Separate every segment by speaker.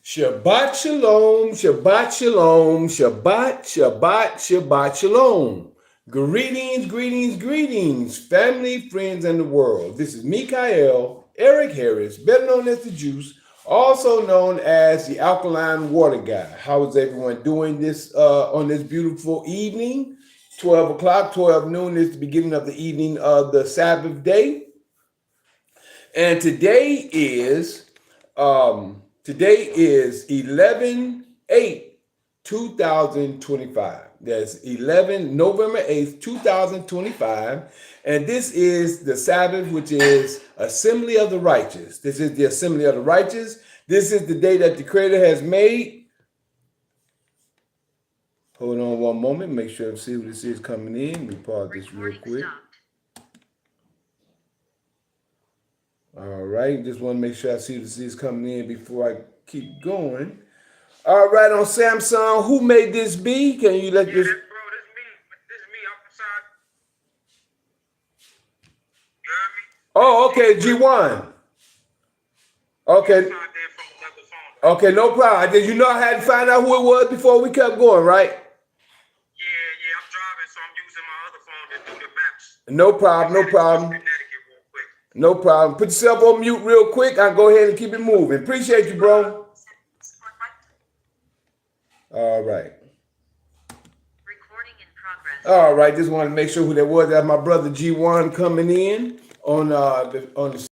Speaker 1: Shabbat shalom, Shabbat shalom, Shabbat, Shabbat, Shabbat shalom. Greetings, greetings, greetings, family, friends, and the world. This is Mikael Eric Harris, better known as the Juice, also known as the Alkaline Water Guy. How is everyone doing this on this beautiful evening? 12 o'clock, 12 noon is the beginning of the evening of the Sabbath day. And today is 11/8/2025. That's November 8th, 2025. And this is the Sabbath, which is Assembly of the Righteous. This is the Assembly of the Righteous. This is the day that the Creator has made. Hold on one moment. Make sure I see what this is coming in. Let me pause this real quick. All right, just want to make sure I see this is coming in before I keep going. All right, on Samsung, who made this be? Can you let this?
Speaker 2: Bro, this me. This me. I'm inside. You heard me?
Speaker 1: Oh, okay, G1. Okay. Okay, no problem. Did you know I had to find out who it was before we kept going, right?
Speaker 2: Yeah, I'm driving, so I'm using my other phone to do the maps.
Speaker 1: No problem, no problem. No problem. Put yourself on mute real quick. I'll go ahead and keep it moving. Appreciate you, bro. All right.
Speaker 3: Recording in progress.
Speaker 1: All right. Just wanted to make sure who that was. That's my brother G1 coming in on the.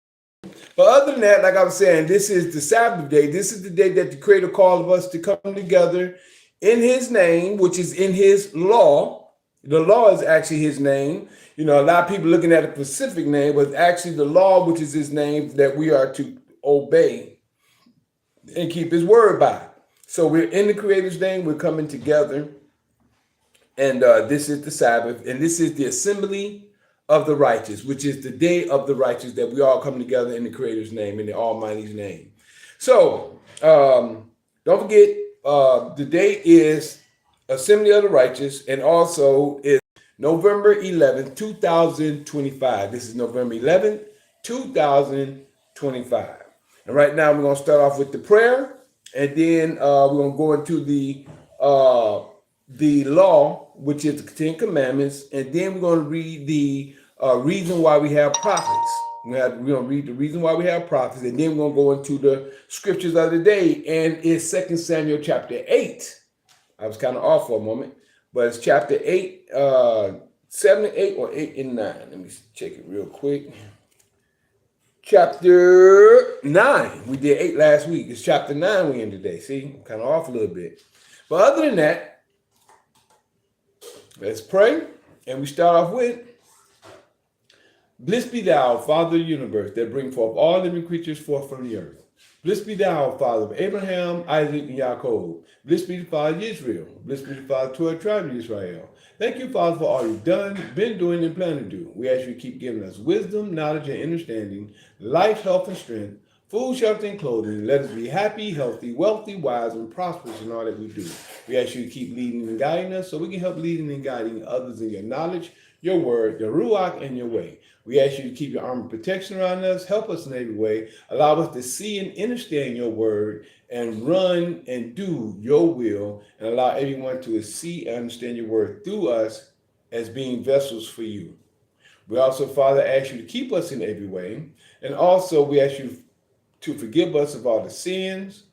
Speaker 1: But other than that, like I was saying, this is the Sabbath day. This is the day that the Creator called us to come together in His name, which is in His law. The law is actually His name. You know, a lot of people looking at a specific name, but actually the law, which is His name, that we are to obey and keep His word by. So we're in the Creator's name. We're coming together, and this is the Sabbath, and this is the assembly of the righteous, which is the day of the righteous that we all come together in the Creator's name, in the Almighty's name. So don't forget, the day is Assembly of the Righteous, and also is November 11th, 2025. This is November 11th, 2025. And right now we're going to start off with the prayer, and then we're going to go into the law, which is the Ten Commandments, and then we're going to read the reason why we have prophets. We're going to read the reason why we have prophets, and then we're going to go into the scriptures of the day, and it's 2 Samuel chapter 8. I was kind of off for a moment, but it's chapter 8, 7 and 8, or 8 and 9. Let me check it real quick. Chapter 9. We did 8 last week. It's chapter 9 we in today. See, I'm kind of off a little bit. But other than that, let's pray. And we start off with, Blessed be thou, Father of the universe, that bring forth all living creatures forth from the earth. Blessed be thou, Father of Abraham, Isaac, and Jacob. Blessed be the Father of Israel. Blessed be the Father of 12 tribes of Israel. Thank you, Father, for all you've done, been doing, and plan to do. We ask you to keep giving us wisdom, knowledge, and understanding, life, health, and strength, food, shelter, and clothing. Let us be happy, healthy, wealthy, wise, and prosperous in all that we do. We ask you to keep leading and guiding us so we can help leading and guiding others in your knowledge, your word, your ruach, and your way. We ask you to keep your armor protection around us, help us in every way, allow us to see and understand your word, and run and do your will, and allow everyone to see and understand your word through us as being vessels for you. We also, Father, ask you to keep us in every way, and also we ask you to forgive us of all the sins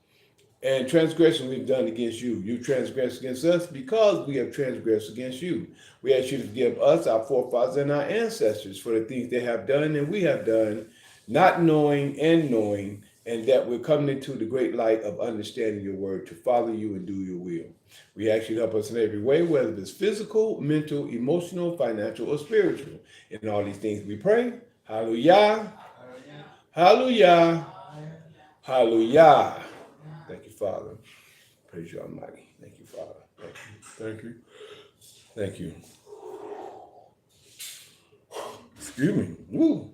Speaker 1: and transgression we've done against you. You transgressed against us because we have transgressed against you. We ask you to forgive us, our forefathers, and our ancestors for the things they have done and we have done, not knowing and knowing, and that we're coming into the great light of understanding your word to follow you and do your will. We ask you to help us in every way, whether it's physical, mental, emotional, financial, or spiritual. In all these things we pray. Hallelujah. Hallelujah. Hallelujah. Thank you, Father. Praise you, Almighty. Thank you, Father. Thank you. Thank you. Thank you. Excuse me. Woo.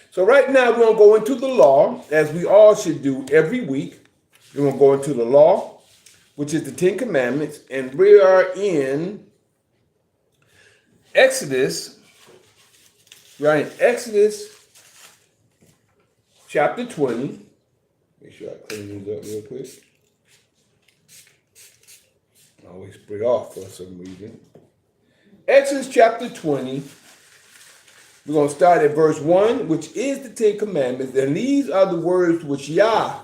Speaker 1: So right now we're going to go into the law, as we all should do every week. We're going to go into the law, which is the Ten Commandments, and we are in Exodus. We are in Exodus chapter 20. Make sure I clean these up real quick. I always split off for some reason. Exodus chapter 20. We're going to start at verse 1, which is the Ten Commandments. And these are the words which Yah,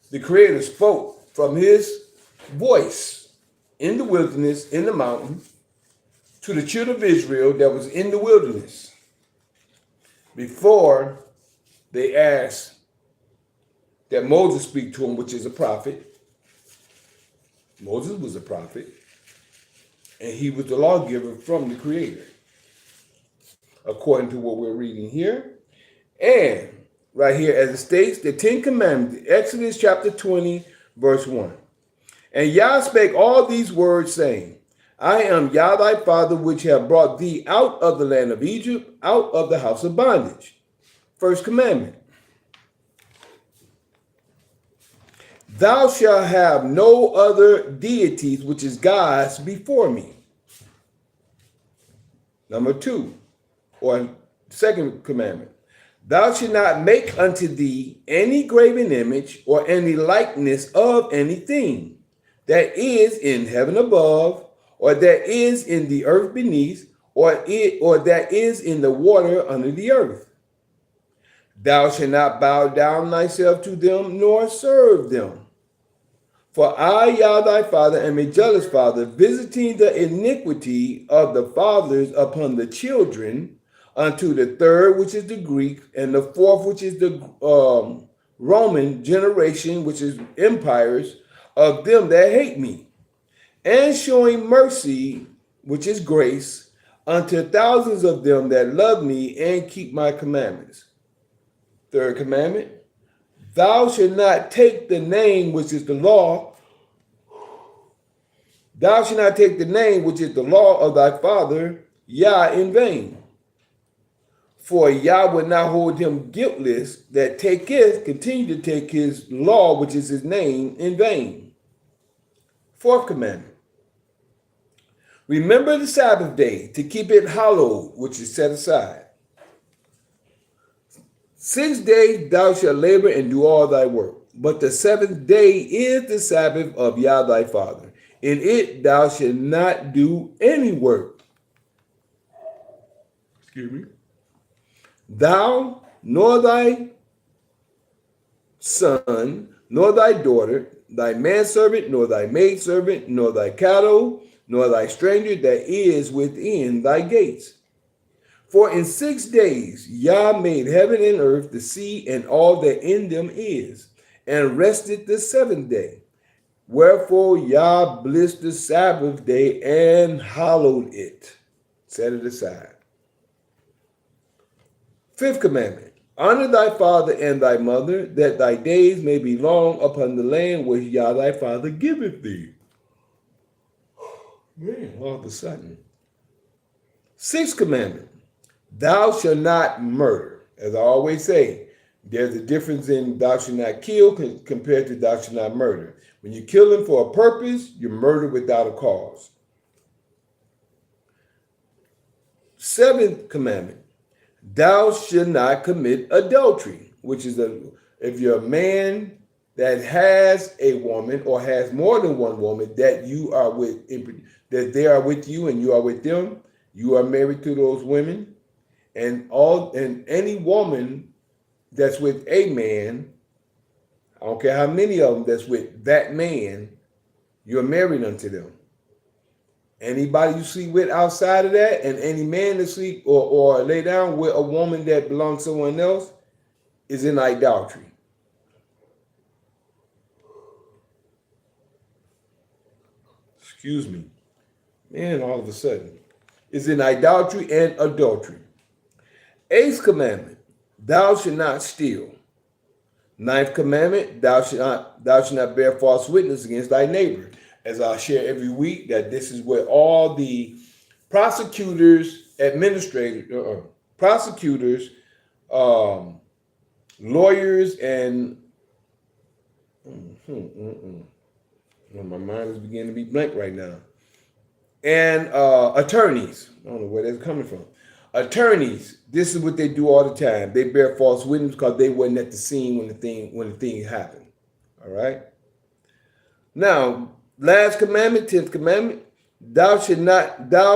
Speaker 1: the Creator, spoke from his voice in the wilderness, in the mountain, to the children of Israel that was in the wilderness, before they asked that Moses speak to them, which is a prophet. Moses was a prophet, and he was the lawgiver from the Creator, according to what we're reading here. And right here, as it states, the Ten Commandments, Exodus chapter 20, verse 1. And Yah spake all these words, saying, I am Yah thy father, which have brought thee out of the land of Egypt, out of the house of bondage. First commandment. Thou shalt have no other deities, which is gods, before me. Number 2, or second commandment. Thou shalt not make unto thee any graven image or any likeness of anything that is in heaven above, or that is in the earth beneath, or that is in the water under the earth. Thou shalt not bow down thyself to them, nor serve them. For I, Yah thy father, am a jealous father, visiting the iniquity of the fathers upon the children, unto the third, which is the Greek, and the fourth, which is the Roman generation, which is empires, of them that hate me, and showing mercy, which is grace, unto thousands of them that love me and keep my commandments. Third commandment, thou shalt not take the name which is the law. Thou shalt not take the name which is the law of thy father, Yah, in vain. For Yah will not hold him guiltless that continue to take his law, which is his name, in vain. Fourth commandment. Remember the Sabbath day to keep it hallowed, which is set aside. 6 days thou shalt labor and do all thy work. But the seventh day is the Sabbath of Yah thy father. In it thou shalt not do any work. Excuse me. Thou, nor thy son, nor thy daughter, thy manservant, nor thy maidservant, nor thy cattle, nor thy stranger that is within thy gates. For in 6 days Yah made heaven and earth, the sea, and all that in them is, and rested the seventh day. Wherefore Yah blessed the Sabbath day and hallowed it. Set it aside. Fifth commandment. Honor thy father and thy mother, that thy days may be long upon the land which Yah thy father giveth thee. Man, all of a sudden. Sixth commandment. Thou shalt not murder. As I always say, there's a difference in thou shalt not kill compared to thou shalt not murder. When you kill him for a purpose, you murder without a cause. Seventh commandment. Thou shalt not commit adultery, which is if you're a man that has a woman or has more than one woman that you are with, that they are with you and you are with them, you are married to those women, and any woman that's with a man, I don't care how many of them that's with that man, you're married unto them. Anybody you sleep with outside of that, and any man that sleep or lay down with a woman that belongs to someone else, is in idolatry. Excuse me. Man, all of a sudden. Is in idolatry and adultery. Eighth commandment, thou shalt not steal. Ninth commandment, thou shalt not bear false witness against thy neighbor. As I share every week, that this is where all the prosecutors, lawyers, and my mind is beginning to be blank right now. And attorneys, I don't know where that's coming from. Attorneys, this is what they do all the time. They bear false witness because they wasn't at the scene when the thing happened. All right. Now, Last commandment, 10th commandment. Thou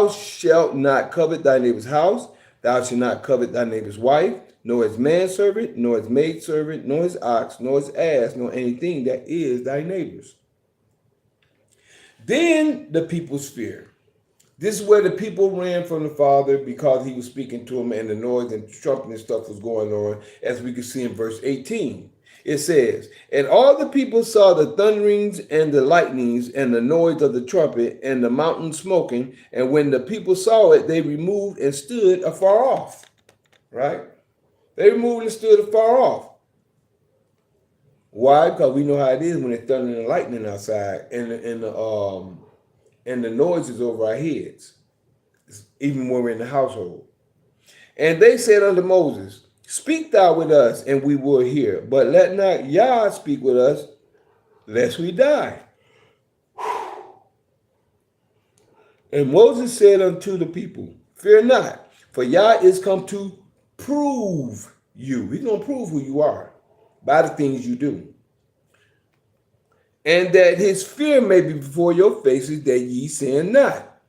Speaker 1: shalt not covet thy neighbor's house. Thou shalt not covet thy neighbor's wife, nor his manservant, nor his maidservant, nor his ox, nor his ass, nor anything that is thy neighbor's. Then the people's fear. This is where the people ran from the Father because he was speaking to them and the noise and trumpet and stuff was going on, as we can see in verse 18. It says, and all the people saw the thunderings and the lightnings and the noise of the trumpet and the mountain smoking. And when the people saw it, they removed and stood afar off. Right? They removed and stood afar off. Why? Because we know how it is when it's thundering and lightning outside and the noise is over our heads, even when we're in the household. And they said unto Moses, speak thou with us, and we will hear. But let not Yah speak with us, lest we die. And Moses said unto the people, fear not, for Yah is come to prove you. He's going to prove who you are by the things you do. And that his fear may be before your faces, that ye sin not.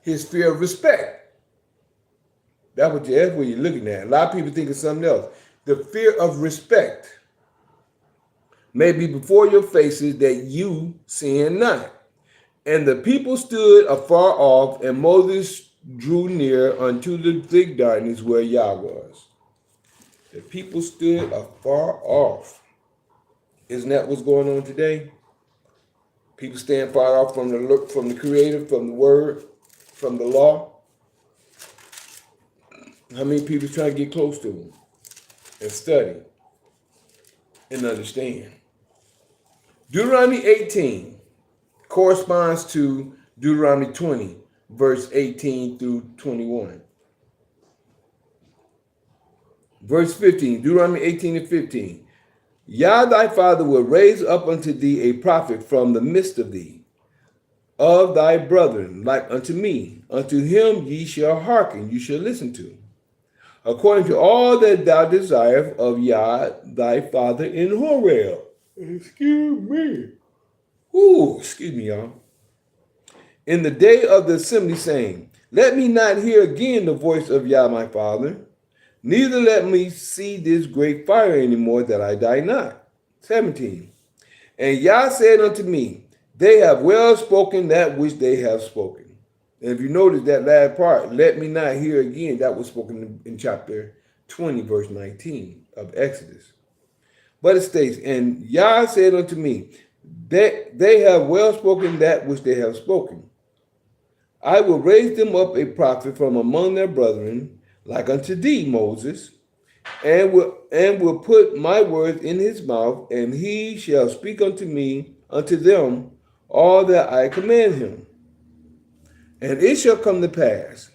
Speaker 1: His fear of respect. That's what you're looking at. A lot of people think of something else. The fear of respect may be before your faces, that you sin not. And the people stood afar off, and Moses drew near unto the thick darkness where Yah was. The people stood afar off. Isn't that what's going on today? People stand far off from the Creator, from the Word, from the law. How many people try to get close to him and study and understand? Deuteronomy 18 corresponds to Deuteronomy 20, verse 18 through 21. Verse 15, Deuteronomy 18 and 15. Yah thy father will raise up unto thee a prophet from the midst of thee, of thy brethren, like unto me. Unto him ye shall hearken, you shall listen to, according to all that thou desirest of Yah thy father in Horeb. Excuse me. Excuse me, y'all. In the day of the assembly, saying, let me not hear again the voice of Yah my father, neither let me see this great fire anymore, that I die not. 17. And Yah said unto me, they have well spoken that which they have spoken. And if you notice that last part, let me not hear again, that was spoken in chapter 20, verse 19 of Exodus. But it states, and Yah said unto me, they have well spoken that which they have spoken. I will raise them up a prophet from among their brethren, like unto thee, Moses, and will put my words in his mouth, and he shall speak unto them, all that I command him. And it shall come to pass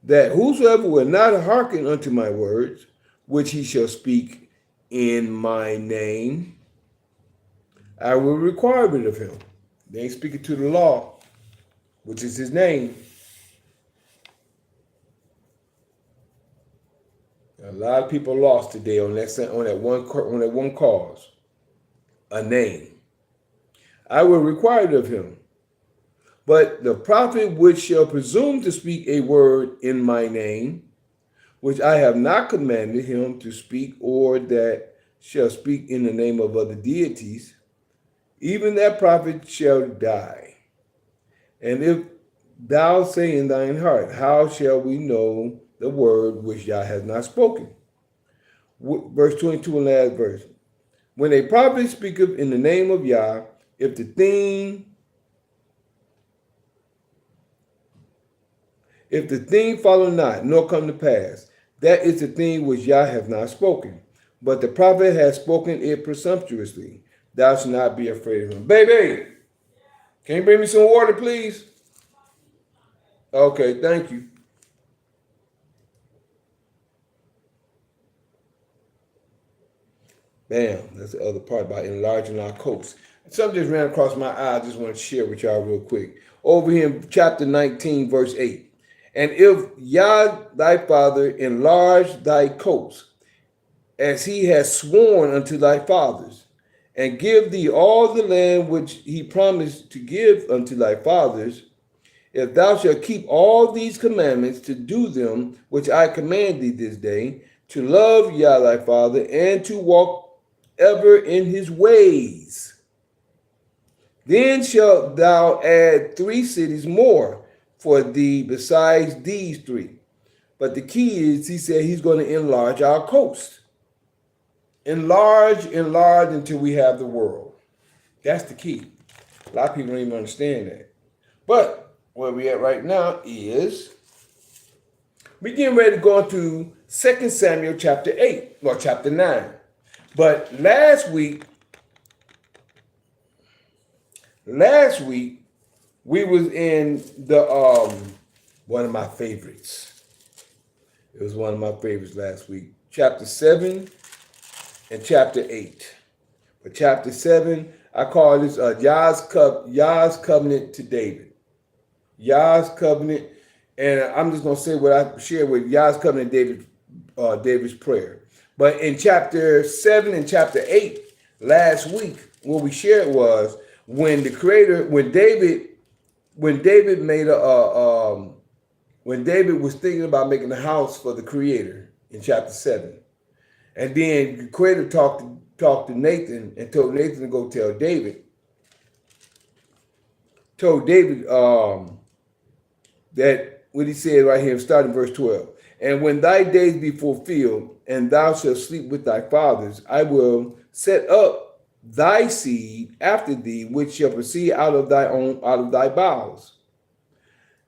Speaker 1: that whosoever will not hearken unto my words, which he shall speak in my name, I will require it of him. They ain't speaking to the law, which is his name. A lot of people lost today on that one cause, a name. I will require it of him. But the prophet which shall presume to speak a word in my name, which I have not commanded him to speak, or that shall speak in the name of other deities, even that prophet shall die. And if thou say in thine heart, how shall we know the word which Yah has not spoken? Verse 22 and last verse. When a prophet speaketh in the name of Yah, if the thing follow not, nor come to pass, that is the thing which Yah has not spoken. But the prophet has spoken it presumptuously. Thou shalt not be afraid of him. Baby, can you bring me some water, please? Okay, thank you. Bam, that's the other part about enlarging our coats. Something just ran across my eye. I just want to share with y'all real quick. Over here in chapter 19, verse 8. And if Yah thy father enlarge thy coats, as he has sworn unto thy fathers, and give thee all the land which he promised to give unto thy fathers, if thou shalt keep all these commandments to do them which I command thee this day, to love Yah thy Father, and to walk ever in his ways, then shalt thou add 3 cities more for thee besides these 3. But the key is, he said he's going to enlarge our coast. Enlarge until we have the world. That's the key. A lot of people don't even understand that. But where we at right now is we're getting ready to go into 2 Samuel chapter 8 or chapter 9. But last week we was in the one of my favorites. It was one of my favorites last week. Chapter 7 and chapter 8. But chapter 7, I call this Yah's covenant to David. Yah's covenant, and I'm just gonna say what I shared with Yah's covenant, David's prayer. But in chapter 7 and chapter 8 last week, what we shared was when David was thinking about making a house for the Creator in chapter 7, and then the Creator talked to Nathan and told Nathan to go tell David. Told David that what he said right here, starting verse 12. And when thy days be fulfilled, and thou shalt sleep with thy fathers, I will set up thy seed after thee, which shall proceed out of thy bowels.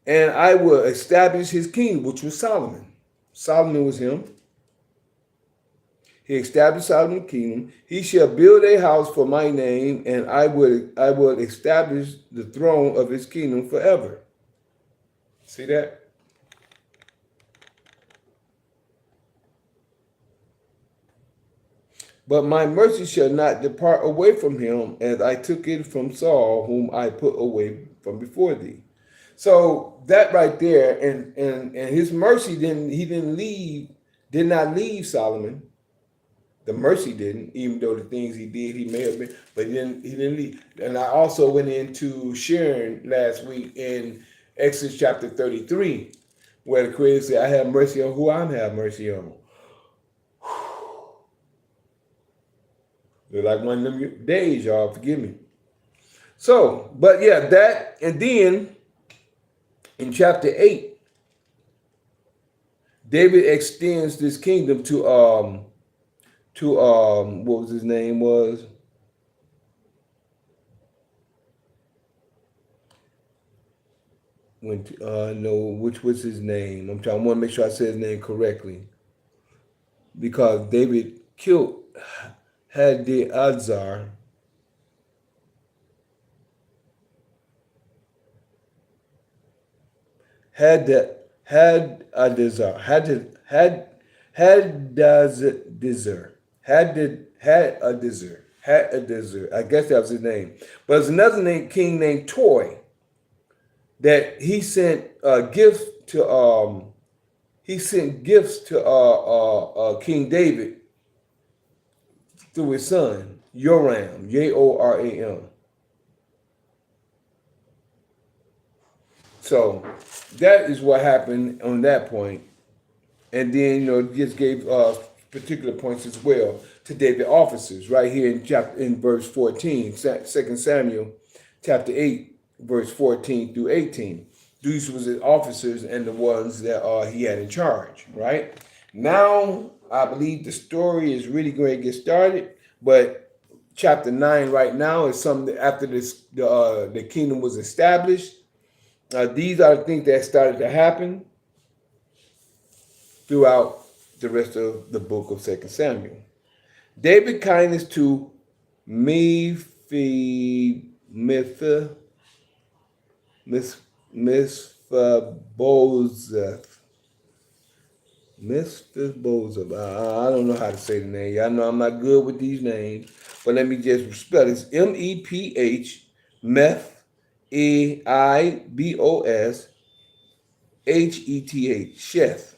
Speaker 1: And I will establish his kingdom, which was Solomon. Solomon was him. He established Solomon's kingdom. He shall build a house for my name, and I will establish the throne of his kingdom forever. See that? But my mercy shall not depart away from him, as I took it from Saul, whom I put away from before thee. So that right there, and his mercy did not leave Solomon. The mercy didn't, even though the things he did, he may have been, but he didn't leave. And I also went into sharing last week in Exodus chapter 33, where the Creator said, I have mercy on who I have mercy on. They're like one of them days, y'all, forgive me. So, but yeah, that, and then in chapter 8, David extends this kingdom to what was his name was? Which was his name? I want to make sure I say his name correctly. Because David killed Hadazar. Hadazar. I guess that was his name. But there's another king named Toy that he sent gifts to. He sent gifts to King David through his son Joram, Joram. So that is what happened on that point. And then, just gave particular points as well to David officers right here in verse 14, 2 Samuel chapter 8, verse 14 through 18. These was his officers and the ones that he had in charge, right? Now, I believe the story is really going to get started, but chapter 9 right now is something that after the kingdom was established. These are the things that started to happen throughout the rest of the book of 2 Samuel. David kindness to Mephibosheth. I don't know how to say the name. Y'all know I'm not good with these names, but let me just spell it. It's Meph, Eibos, Heth, Sheth,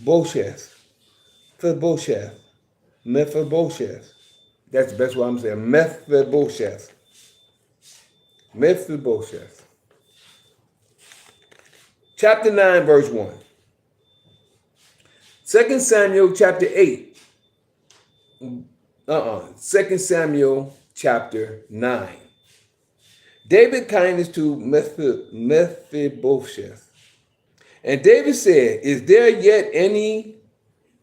Speaker 1: Bosheth, Mephibosheth. That's the best way I'm saying. Mephibosheth. Mephibosheth. Chapter 9, verse 1. 2 Samuel chapter 8. 2 Samuel chapter 9. David kindness to Mephibosheth. And David said, is there yet any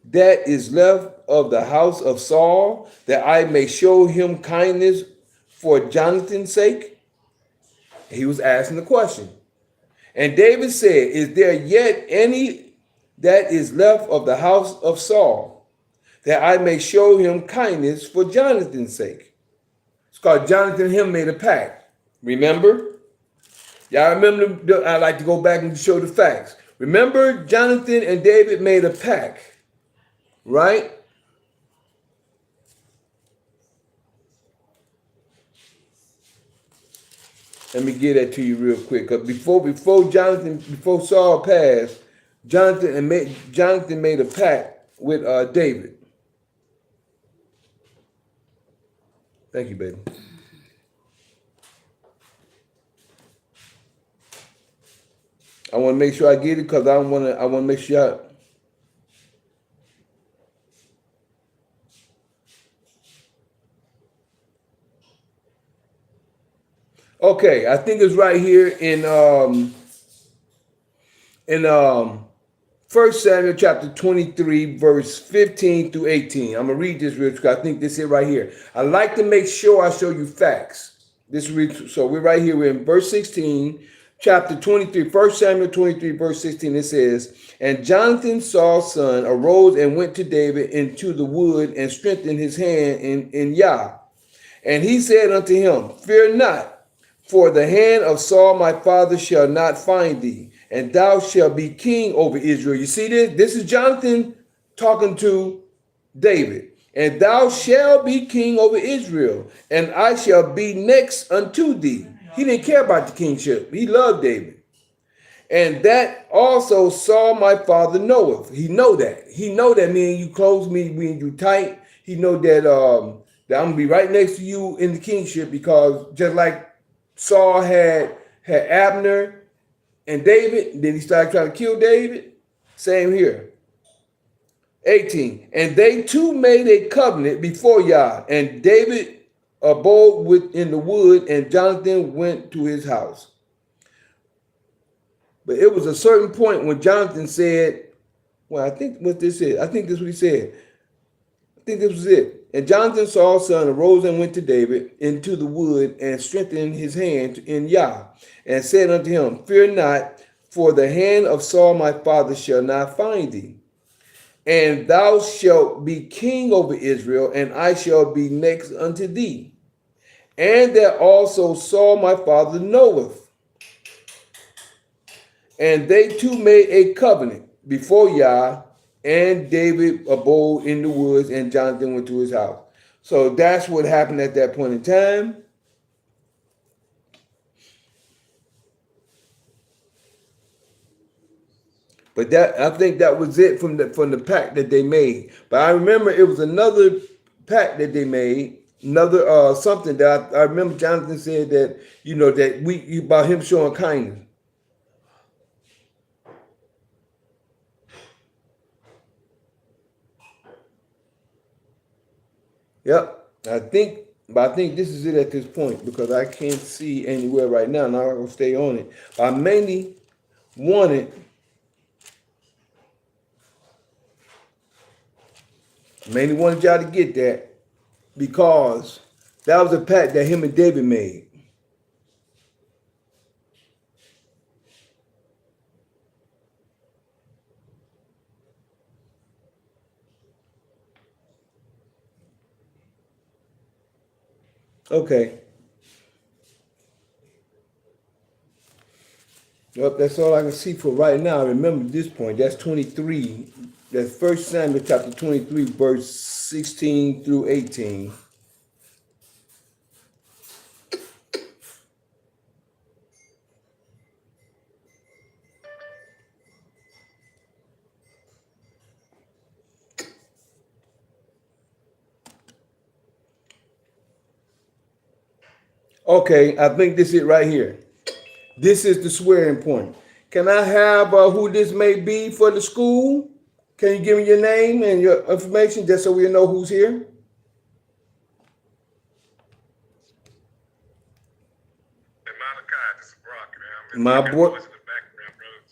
Speaker 1: that is left of the house of Saul, that I may show him kindness for Jonathan's sake? He was asking the question. And David said, is there yet any that is left of the house of Saul, that I may show him kindness for Jonathan's sake? It's called Jonathan and him made a pact. Remember? Y'all remember? I like to go back and show the facts. Remember, Jonathan and David made a pact, right? Let me get that to you real quick. Cause before Saul passed, Jonathan made a pact with David. Thank you, baby. I want to make sure I get it because I want to make sure. Okay, I think it's right here in 1 Samuel chapter 23, verse 15 through 18. I'm gonna read this real quick. I think this is right here. I like to make sure I show you facts. So we're right here. We're in verse 16, chapter 23, 1 Samuel 23, verse 16. It says, and Jonathan, Saul's son, arose and went to David into the wood and strengthened his hand in Yah. And he said unto him, fear not, for the hand of Saul my father shall not find thee, and thou shalt be king over Israel. You see this? This is Jonathan talking to David. And thou shalt be king over Israel, and I shall be next unto thee. He didn't care about the kingship. He loved David. And that also Saul my father knoweth. He know that. He know that me and you close, me and you tight. He know that that I'm gonna be right next to you in the kingship, because just like Saul had Abner and David, then he started trying to kill David. Same here. 18. And they two made a covenant before Yah, and David abode within the wood, and Jonathan went to his house. But it was a certain point when Jonathan said, well, I think what this is. I think this is what he said. I think this was it. And Jonathan, Saul's son, arose and went to David into the wood and strengthened his hand in Yah, and said unto him, fear not, for the hand of Saul my father shall not find thee. And thou shalt be king over Israel, and I shall be next unto thee. And that also Saul my father knoweth. And they two made a covenant before Yah, and David abode in the woods, and Jonathan went to his house. So that's what happened at that point in time. But that, I think that was it from the pact that they made. But I remember it was another pact that they made, another something that I remember Jonathan said that, you know, that about him showing kindness. Yep, I think this is it at this point, because I can't see anywhere right now, and I'm not gonna stay on it. I mainly wanted y'all to get that, because that was a pact that him and David made. Okay. Yep, that's all I can see for right now. Remember this point. That's 23. That's 1 Samuel chapter 23, verse 16 through 18. Okay, I think this is it right here. This is the swearing point. Can I have who this may be for the school? Can you give me your name and your information just so we know who's here?
Speaker 2: And Malachi, this is Brock, man.
Speaker 1: My
Speaker 2: I got
Speaker 1: boy.
Speaker 2: noise in the background, brother.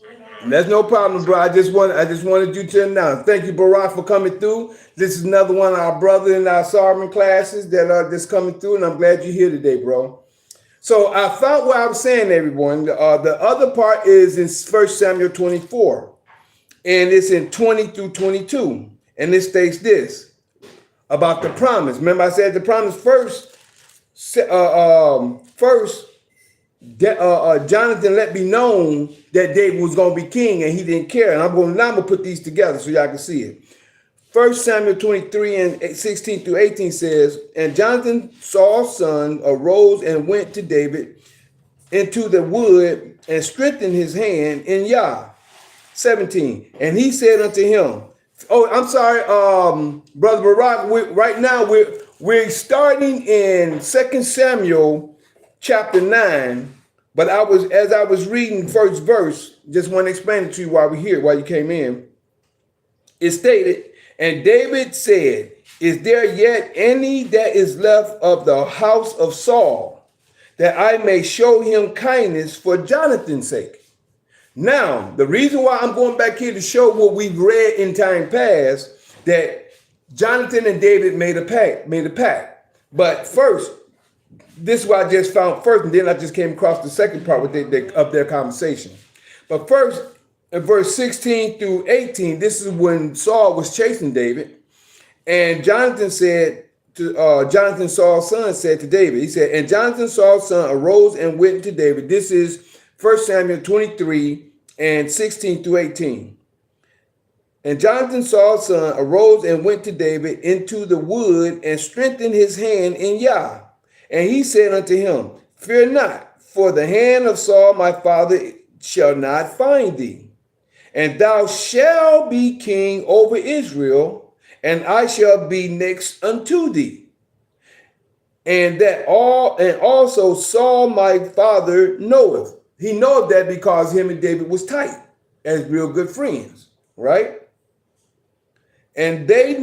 Speaker 2: So,
Speaker 1: That's no problem, bro. I just wanted you to announce. Thank you, Barack, for coming through. This is another one of our brother in our sermon classes that are just coming through, and I'm glad you're here today, bro. So I found what I was saying, everyone. The other part is in 1 Samuel 24, and it's in 20 through 22, and it states this about the promise. Remember, I said the promise first. Jonathan let me know that David was going to be king, and he didn't care. And I'm going to put these together so y'all can see it. 1 Samuel 23 and 16 through 18 says, and Jonathan, Saul's son, arose and went to David into the wood and strengthened his hand in Yah. 17. And he said unto him, oh, I'm sorry, Brother Barak, right now we're starting in 2 Samuel chapter 9, but as I was reading first verse, just want to explain it to you while we're here, while you came in. It stated, and David said, is there yet any that is left of the house of Saul, that I may show him kindness for Jonathan's sake? Now, the reason why I'm going back here to show what we've read in time past, that Jonathan and David made a pact. But first, this is what I just found first, and then I just came across the second part of their conversation. But first, in verse 16 through 18, this is when Saul was chasing David, and Jonathan, Saul's son, said to David, he said, and Jonathan, Saul's son, arose and went to David. This is 1 Samuel 23 and 16 through 18. And Jonathan, Saul's son, arose and went to David into the wood and strengthened his hand in Yah. And he said unto him, fear not, for the hand of Saul my father shall not find thee. And thou shalt be king over Israel, and I shall be next unto thee. And also Saul my father knoweth. He knoweth that because him and David was tight as real good friends, right? And they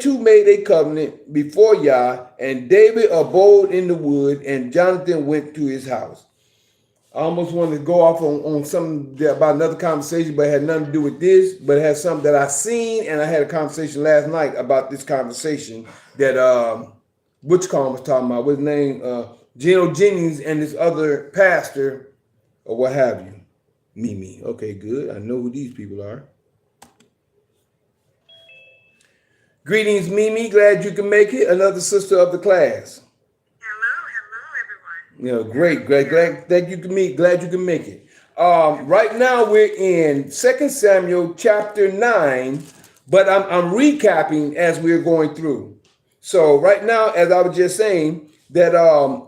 Speaker 1: two made a covenant before Yah, and David abode in the wood, and Jonathan went to his house. I almost wanted to go off on something about another conversation, but it had nothing to do with this, but it has something that I seen, and I had a conversation last night about this conversation that Butchcom was talking about. What's his name? Geno Jennings and this other pastor, or what have you. Mimi. Okay, good. I know who these people are. Greetings, Mimi. Glad you can make it. Another sister of the class.
Speaker 3: Hello,
Speaker 1: Great. Glad you can make it. Right now we're in 2 Samuel chapter 9, but I'm recapping as we're going through. So right now, as I was just saying, that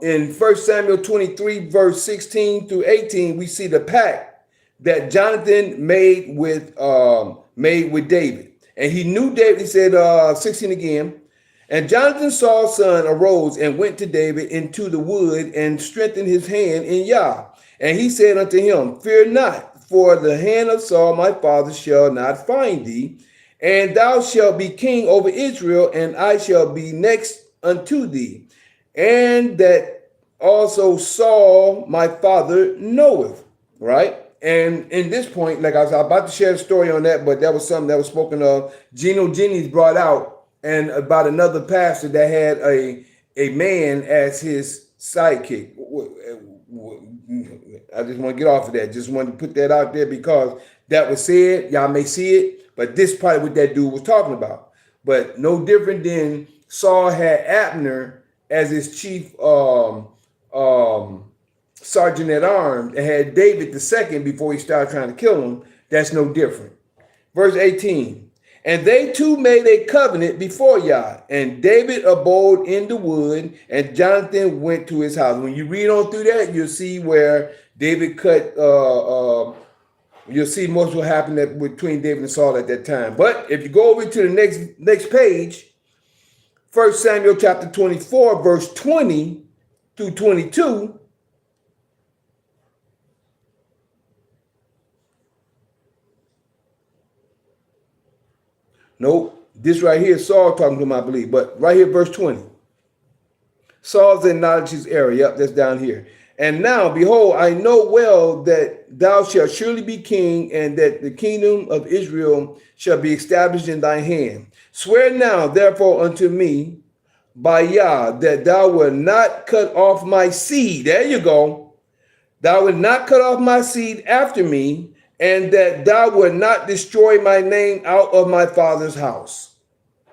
Speaker 1: in 1 Samuel 23, verse 16 through 18, we see the pact that Jonathan made with David. And he knew David. He said, 16 again. And Jonathan, Saul's son, arose and went to David into the wood and strengthened his hand in Yah. And he said unto him, fear not, for the hand of Saul my father shall not find thee, and thou shalt be king over Israel, and I shall be next unto thee. And that also Saul my father knoweth. Right? And in this point, like I was about to share a story on that, but that was something that was spoken of. Geno Jennings brought out, and about another pastor that had a man as his sidekick. I just want to get off of that. Just wanted to put that out there because that was said. Y'all may see it, but this is probably what that dude was talking about. But no different than Saul had Abner as his chief sergeant at arms and had David the second before he started trying to kill him. That's no different. Verse 18. And they two made a covenant before Yah, and David abode in the wood, and Jonathan went to his house. When you read on through that, you'll see where David cut, you'll see most what happened between David and Saul at that time. But if you go over to the next page, 1 Samuel chapter 24, verse 20, through 22, nope, this right here is Saul talking to him, I believe, but right here, verse 20. Saul's acknowledged his error. Yep, that's down here. And now, behold, I know well that thou shalt surely be king, and that the kingdom of Israel shall be established in thy hand. Swear now, therefore, unto me by Yah, that thou wilt not cut off my seed. There you go. Thou wilt not cut off my seed after me, and that thou wilt not destroy my name out of my father's house.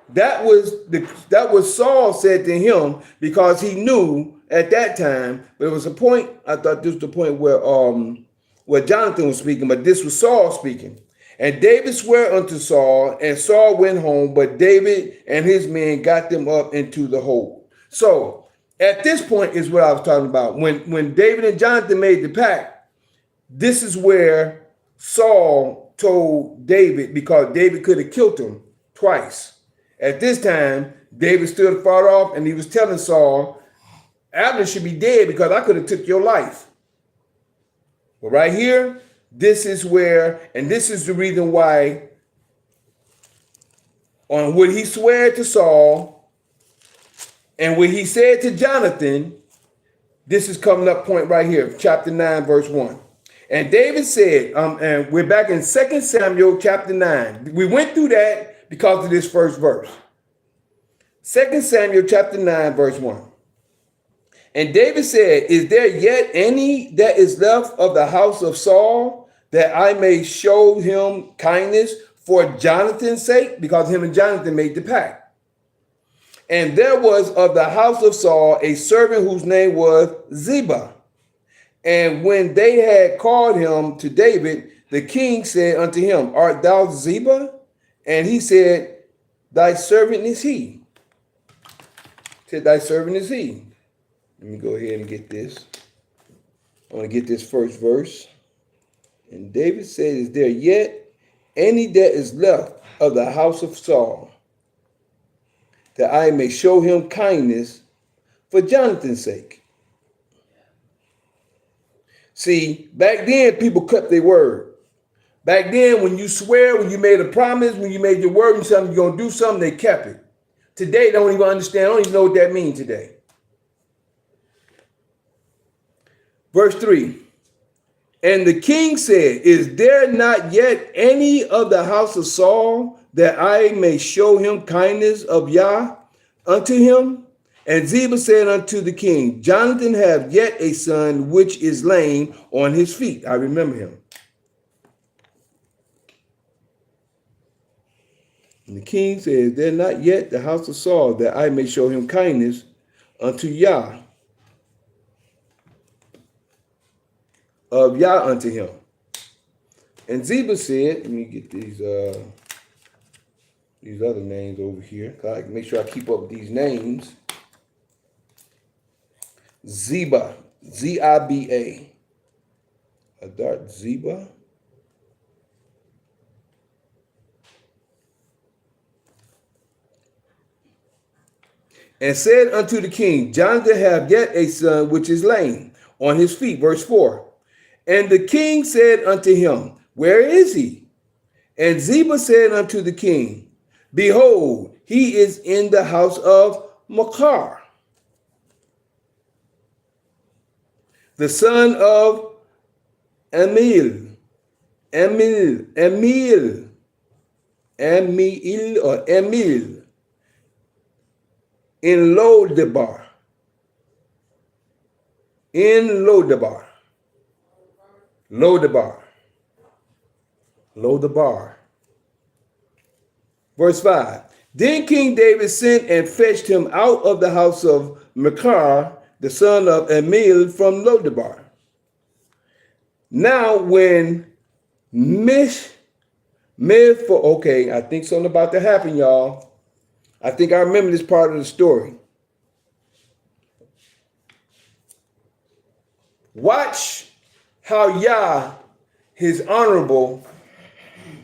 Speaker 1: That was Saul said to him, because he knew at that time. But it was a point. I thought this was the point where Jonathan was speaking, but this was Saul speaking. And David swore unto Saul, and Saul went home, but David and his men got them up into the hold. So at this point is what I was talking about. When David and Jonathan made the pact, this is where Saul told David, because David could have killed him twice. At this time, David stood far off, and he was telling Saul, Abner should be dead because I could have took your life. But right here, this is where, and this is the reason why, on what he swore to Saul, and what he said to Jonathan, this is coming up point right here, chapter 9, verse 1. And David said, and we're back in 2 Samuel chapter 9. We went through that because of this first verse. 2 Samuel chapter 9, verse 1. And David said, is there yet any that is left of the house of Saul, that I may show him kindness for Jonathan's sake? Because him and Jonathan made the pact. And there was of the house of Saul a servant whose name was Ziba. And when they had called him to David, the king said unto him, art thou Ziba? And he said, thy servant is he. Said, thy servant is he. Let me go ahead and get this. I want to get this first verse. And David said, is there yet any that is left of the house of Saul, that I may show him kindness for Jonathan's sake? See, back then, people kept their word. Back then, when you swear, when you made a promise, when you made your word and something, you're going to do something, they kept it. Today, they don't even understand. I don't even know what that means today. Verse 3. And the king said, is there not yet any of the house of Saul, that I may show him kindness of Yah unto him? And Ziba said unto the king, Jonathan hath yet a son which is lame on his feet. I remember him. And the king says, there not yet the house of Saul, that I may show him kindness unto Yah, of Yah unto him. And Ziba said, let me get these other names over here. I can make sure I keep up with these names. Ziba, Z-I-B-A. Adart Ziba. And said unto the king, Jonathan hath yet a son which is lame on his feet. Verse 4. And the king said unto him, where is he? And Ziba said unto the king, behold, he is in the house of Machir, the son of Emil, in Lodebar. Verse 5. Then King David sent and fetched him out of the house of Machir, the son of Emil, from Lodebar. Now when okay, I think something about to happen, y'all. I think I remember this part of the story. Watch how Yah, his honorable.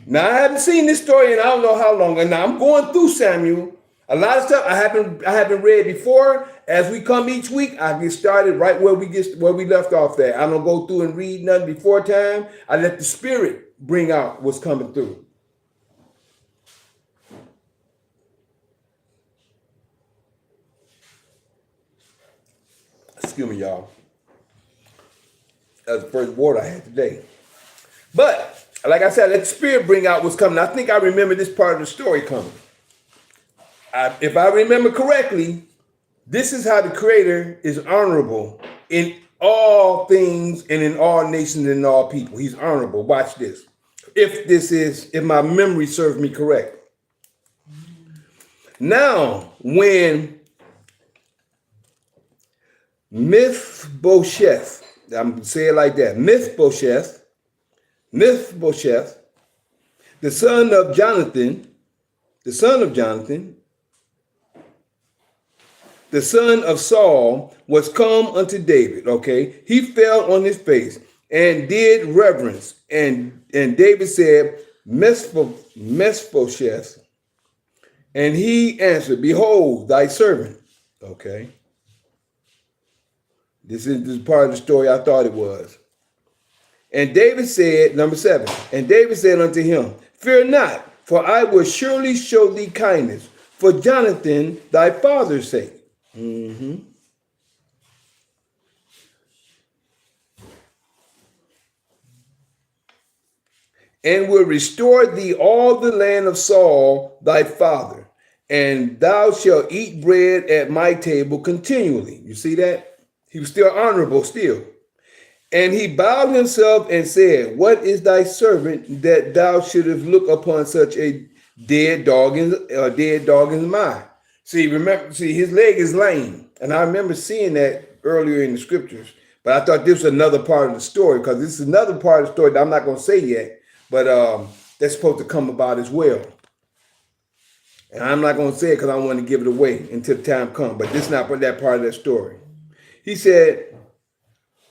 Speaker 1: Now, I haven't seen this story in I don't know how long, and now I'm going through Samuel. A lot of stuff I haven't read before. As we come each week, I get started right where we left off there. I don't go through and read nothing before time. I let the Spirit bring out what's coming through. Excuse me, y'all. That's the first water I had today. But like I said, let the Spirit bring out what's coming. I think I remember this part of the story coming. If I remember correctly, this is how the Creator is honorable in all things and in all nations and in all people. He's honorable. Watch this. If my memory serves me correct. Now, when Mephibosheth, I'm going to say it like that, Mephibosheth, the son of Jonathan, the son of Saul, was come unto David, okay? He fell on his face and did reverence. And David said, Mephibosheth. And he answered, behold, thy servant. Okay. This is part of the story I thought it was. And David said, number 7, and David said unto him, fear not, for I will surely show thee kindness for Jonathan, thy father's sake. And will restore thee all the land of Saul, thy father, and thou shalt eat bread at my table continually. You see that? He was still honorable still. And he bowed himself and said, what is thy servant that thou shouldest look upon such a dead dog in mine? See, his leg is lame. And I remember seeing that earlier in the scriptures. But I thought this was another part of the story, because this is another part of the story that I'm not going to say yet. But that's supposed to come about as well. And I'm not going to say it because I want to give it away until the time comes. But this is not that part of that story. He said,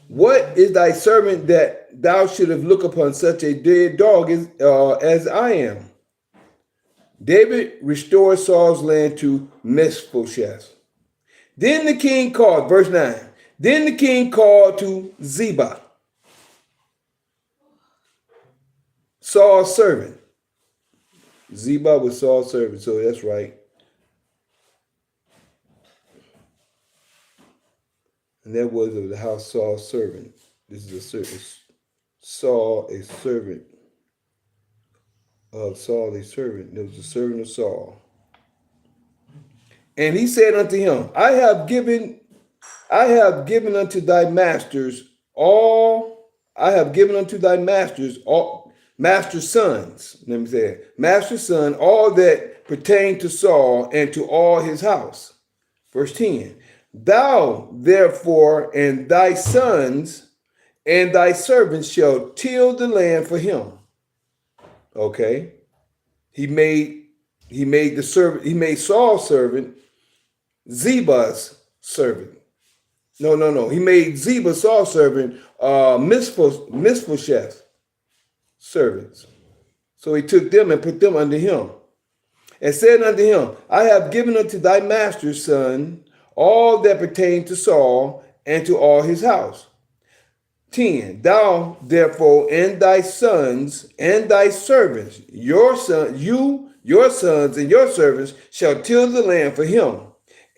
Speaker 1: what is thy servant that thou shouldest look upon such a dead dog as I am? David restored Saul's land to Mephibosheth. Then the king called, verse 9, then the king called to Ziba, Saul's servant. Ziba was Saul's servant, so that's right. And that was of the house Saul's servant. This is a servant. Saul, a servant of Saul, a servant. There was a servant of Saul. And he said unto him, I have given unto thy masters all master's sons, let me say it, master's son, all that pertain to Saul and to all his house. Verse 10, thou therefore and thy sons and thy servants shall till the land for him. Okay. He made Saul's servant Ziba's servant. No. He made Ziba, Saul's servant, Mephibosheth servants. So he took them and put them under him. And said unto him, I have given unto thy master's son all that pertain to Saul and to all his house. 10, thou therefore and thy sons and thy servants, your sons and your servants shall till the land for him,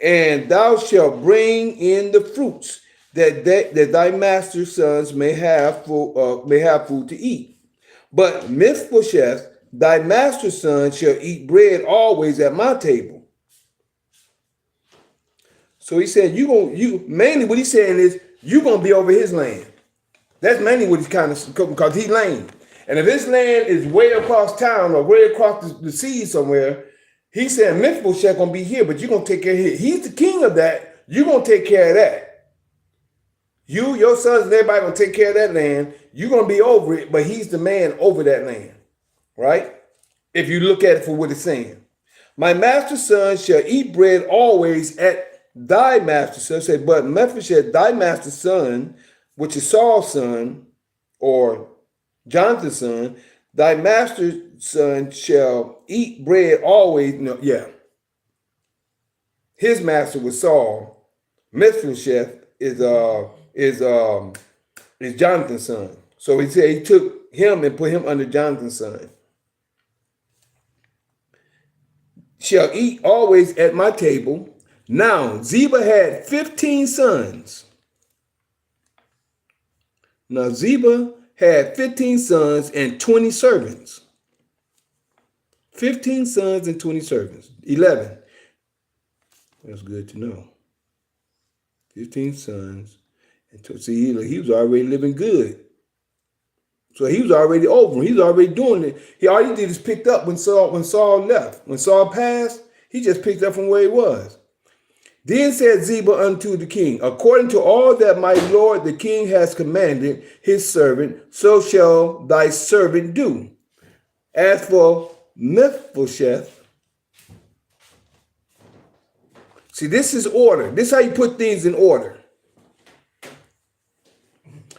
Speaker 1: and thou shalt bring in the fruits that thy master's sons may have food to eat. But Mephibosheth, thy master's son, shall eat bread always at my table. So he said, mainly what he's saying is you're gonna be over his land. That's mainly what he's kind of, because he's lame. And if his land is way across town or way across the sea somewhere, he said Mephibosheth gonna be here, but you're gonna take care of him. He's the king of that. You're gonna take care of that. You, your sons, and everybody gonna take care of that land. You're gonna be over it, but he's the man over that land, right? If you look at it for what it's saying. My master's son shall eat bread always at thy master's son. Say, but Mephibosheth, thy master's son, which is Saul's son, or Jonathan's son, thy master's son shall eat bread always. No, yeah. his master was Saul. Mephibosheth is Jonathan's son. So he said he took him and put him under Jonathan's son. Shall eat always at my table. Now Ziba had 15 sons. Now Ziba had 15 sons and 20 servants. 15 sons and 20 servants. 11. That's good to know. 15 sons. And see, he was already living good. So he was already over. He was already doing it. All he did is picked up when Saul left. When Saul passed, he just picked up from where he was. Then said Ziba unto the king, according to all that my lord the king has commanded his servant, so shall thy servant do. As for Mephibosheth, see, this is order. This is how you put things in order.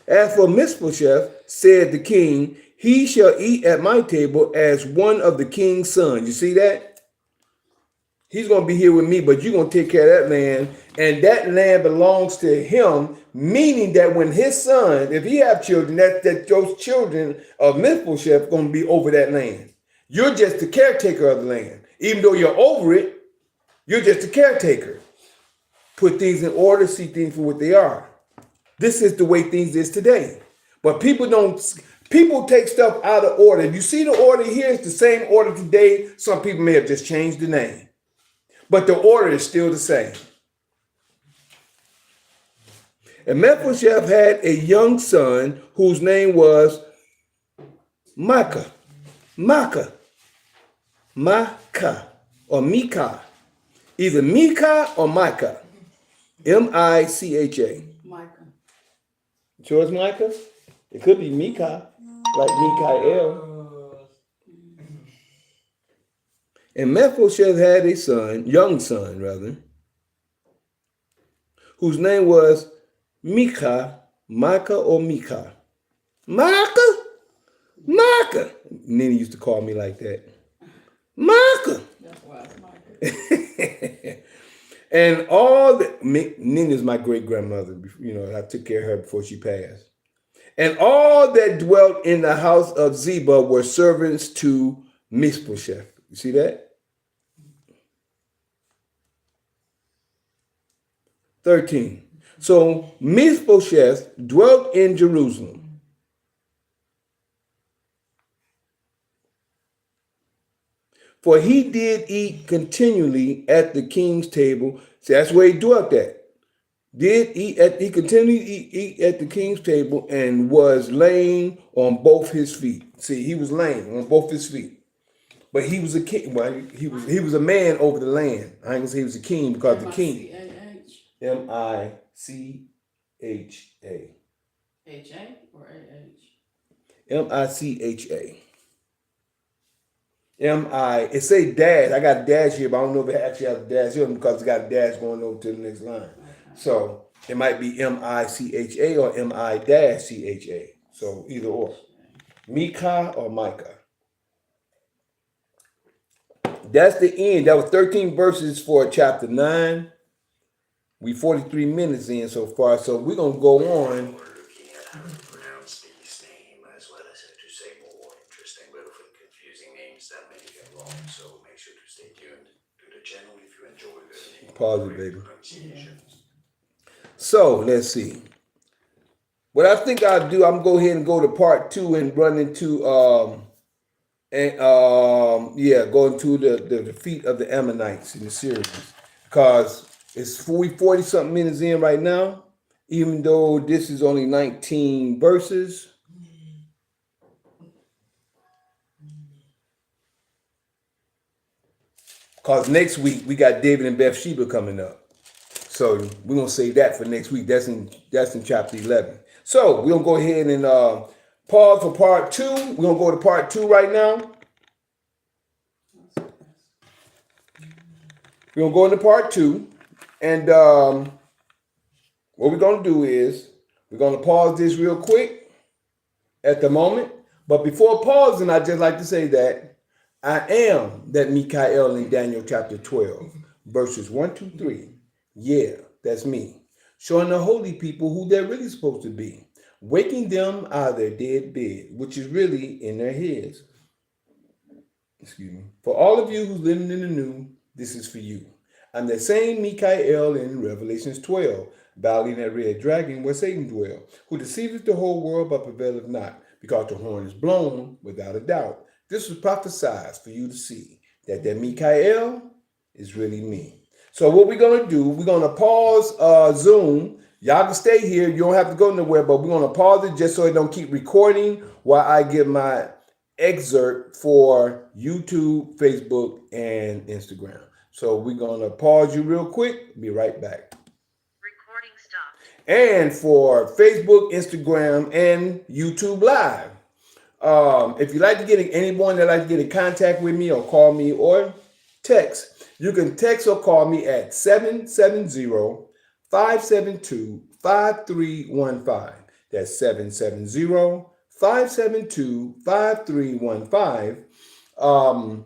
Speaker 1: As for Mephibosheth, said the king, he shall eat at my table as one of the king's sons. You see that? He's going to be here with me, but you're going to take care of that land. And that land belongs to him, meaning that when his son, if he have children, that those children of Mephibosheth are going to be over that land. You're just the caretaker of the land. Even though you're over it, you're just a caretaker. Put things in order, see things for what they are. This is the way things is today. But people take stuff out of order. You see the order here is the same order today. Some people may have just changed the name. But the order is still the same. And Mephibosheth had a young son whose name was Micah. Or Micah. Either Micah or Micah. M-I-C-H-A.
Speaker 4: Micah.
Speaker 1: Sure it's Micah? It could be Micah, like Mikael. And Mephibosheth had a son, young son rather, whose name was Micah or Micah. Micah. Nene used to call me like that. Micah.
Speaker 4: That's why it's Micah.
Speaker 1: And all that, Nina's my great grandmother. You know, I took care of her before she passed. And all that dwelt in the house of Ziba were servants to Mephibosheth. You see that? 13. So Mephibosheth dwelt in Jerusalem. For he did eat continually at the king's table. See, that's where he dwelt at. He continued to eat at the king's table and was laying on both his feet. See, he was laying on both his feet. But he was a king. Well, he was a man over the land. I ain't gonna say he was a king because the king. M-I-C-H-A.
Speaker 4: H-A or A-H?
Speaker 1: M-I-C-H-A. It say dash. I got a dash here, but I don't know if it actually has a dash here because it got a dash going over to the next line. Okay. So it might be M-I-C-H-A or M-I-C-H-A. So either or. Micah or Micah. That's the end. That was 13 verses for chapter 9. We 43 minutes in so far, so we're going to go on.
Speaker 5: Pronounce these names as well as to say more interesting, but often confusing names that may get wrong. So make sure to stay tuned to the channel if you enjoy the
Speaker 1: pause it, baby.
Speaker 5: pronunciations.
Speaker 1: So let's see. What I think I'll do, I'm going to go ahead and go to part 2 and run into go into the defeat of the Ammonites in the series, because it's 40 something minutes in right now, even though this is only 19 verses. Because next week we got David and Bathsheba coming up. So we're gonna save that for next week. That's in chapter 11. So we're gonna go ahead and pause for part 2. We're gonna go to part 2 right now. We're gonna go into part 2. And what we're going to do is we're going to pause this real quick at the moment. But before pausing, I'd just like to say that I am that Mikael in Daniel chapter 12. verses 1, 2, 3. Yeah, that's me. Showing the holy people who they're really supposed to be. Waking them out of their dead bed, which is really in their heads. Excuse me. For all of you who's living in the new, this is for you. I'm the same Mikael in Revelations 12, battling that red dragon where Satan dwell, who deceiveth the whole world but prevaileth not, because the horn is blown without a doubt. This was prophesied for you to see that Mikael is really me. So what we're gonna do, we're gonna pause Zoom. Y'all can stay here. You don't have to go nowhere, but we're gonna pause it just so it don't keep recording while I give my excerpt for YouTube, Facebook, and Instagram. So we're gonna pause you real quick. Be right back.
Speaker 3: Recording stopped.
Speaker 1: And for Facebook, Instagram, and YouTube Live. If you like to get anyone that like to get in contact with me or call me or text, you can text or call me at 770-572-5315. That's 770-572-5315.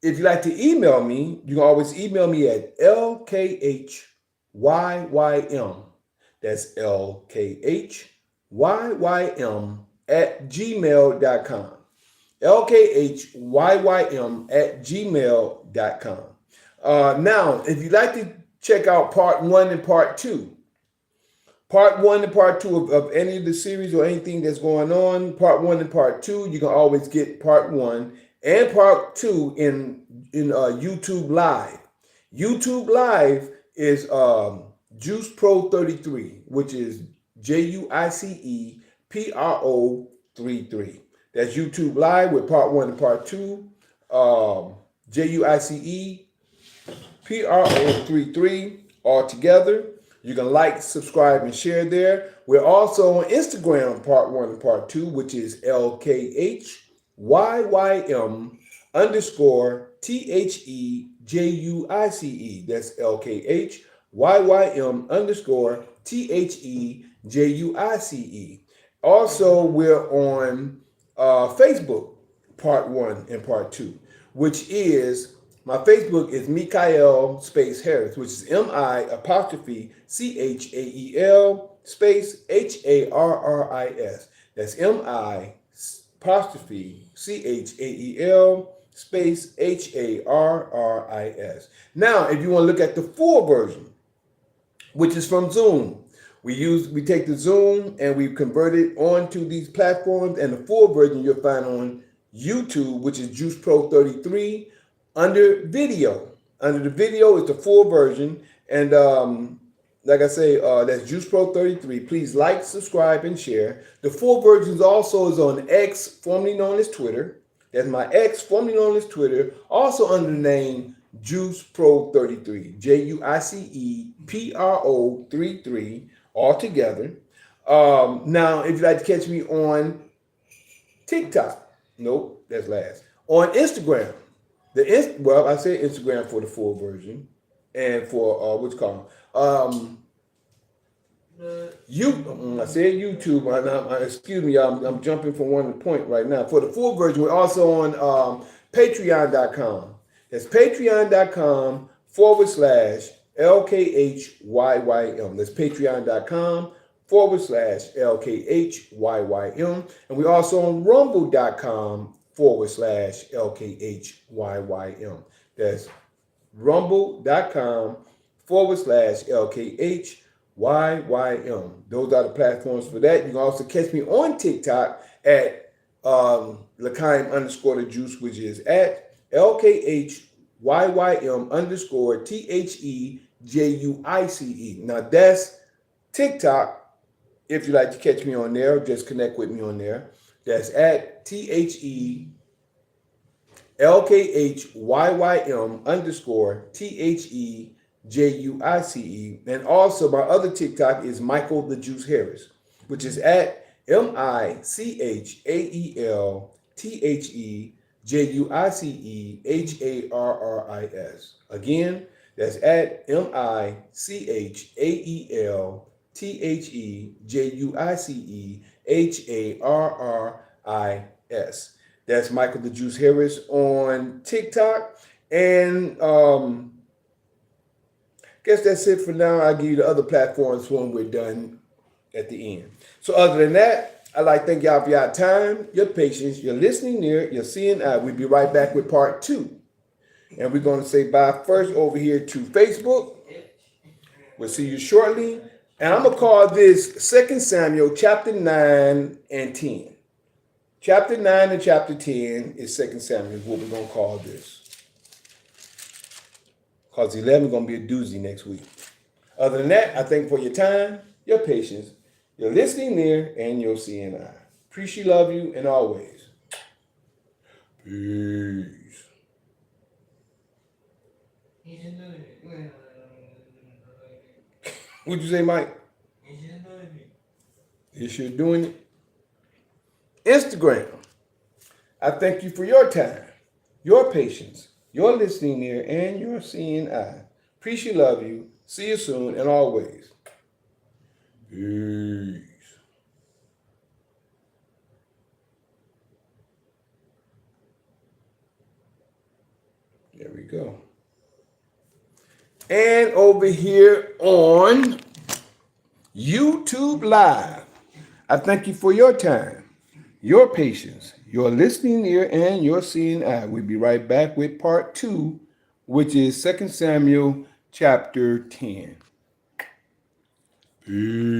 Speaker 1: If you like to email me, you can always email me at lkhyym. That's lkhyym at gmail.com. lkhyym@gmail.com. Now, if you'd like to check out part 1 and part 2, part 1 and part 2 of any of the series or anything that's going on, part 1 and part 2, you can always get part 1 and part 2 in YouTube Live. YouTube Live is Juice Pro 33, which is JUICEPRO33. That's YouTube Live with part 1 and part 2. JUICEPRO33 all together. You can like, subscribe, and share there. We're also on Instagram, part 1 and part 2, which is LKHYYM_THEJUICE. That's LKHYYM_THEJUICE. Also, we're on Facebook, part 1 and part 2, which is, my Facebook is Mikael space Harris, which is MI_CHAEL space HARRIS. That's MI_CHAEL space HARRIS. Now, if you want to look at the full version, which is from Zoom, we take the Zoom and we convert it onto these platforms, and the full version you'll find on YouTube, which is Juice Pro 33, under video. Under the video is the full version, and like I say, that's Juice Pro 33. Please like, subscribe, and share. The full version also is on X, formerly known as Twitter. That's my X, formerly known as Twitter, also under the name Juice Pro 33, JUICEPRO33, all together. Now, if you'd like to catch me on TikTok, nope, that's last. On Instagram, I say Instagram for the full version, and for what's called I said YouTube. Excuse me, I'm jumping from one point right now. For the full version, we're also on Patreon.com. That's Patreon.com/LKHYYM. That's Patreon.com/LKHYYM. And we're also on Rumble.com/LKHYYM. That's Rumble.com/LKHYYM. Those are the platforms for that. You can also catch me on TikTok at L'chaim_the Juice, which is at LKHYYM_THEJUICE. Now that's TikTok. If you like to catch me on there, just connect with me on there. That's at THELKHYYM_THEJUICE. And also my other TikTok is Michael the Juice Harris, which is at MICHAELTHEJUICEHARRIS. Again, that's at MICHAELTHEJUICEHARRIS. That's Michael the Juice Harris on TikTok. And Guess that's it for now. I'll give you the other platforms when we're done at the end. So other than that, I'd like to thank y'all for your time, your patience, your listening ear, your seeing eye. We'll be right back with part 2. And we're going to say bye first over here to Facebook. We'll see you shortly. And I'm going to call this 2 Samuel chapter 9 and 10. Chapter 9 and chapter 10 is 2 Samuel, is what we're going to call this. Because 11 is going to be a doozy next week. Other than that, I thank you for your time, your patience, your listening ear, and your seeing eye. Appreciate, love you, and always. Peace. What'd you say, Mike? Yes, you're doing it. Instagram. I thank you for your time, your patience, your listening ear, and your seeing eye. Appreciate, love you. See you soon, and always. Peace. There we go. And over here on YouTube Live, I thank you for your time, your patience, your listening ear, and your seeing eye. We'll be right back with part 2, which is 2 Samuel chapter 10. Peace.